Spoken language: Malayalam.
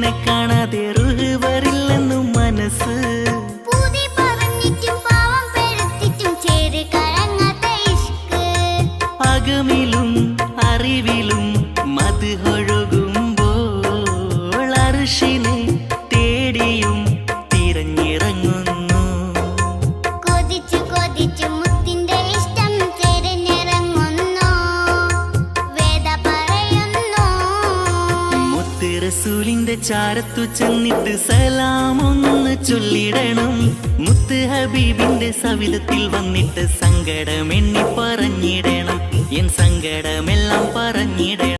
നിന്നെ കാണാതെ റുഹ് വരില്ലെന്നും മനസ്സ് അകമിലും അറിവിലും മദ്ഹൊഴുകുമ്പോൾ അർശിനെ തേടിയും തിരഞ്ഞിറങ്ങുന്നു. കൊതിച്ചു കൊതിച്ചു മുത്തിന്റെ ഇഷ്ടം തിരഞ്ഞിറങ്ങുന്നു, വേദ പറയുന്നു. മുത്ത് റസൂലിന്റെ ചാരത്തു ചെന്നിട്ട് സലാമൊന്ന് ചൊല്ലിടണം. മുത്ത് ഹബീബിന്റെ സവിധത്തിൽ വന്നിട്ട് സങ്കടമെണ്ണി പറഞ്ഞിടണം. എൻ സങ്കടമെല്ലാം പറഞ്ഞിടണം.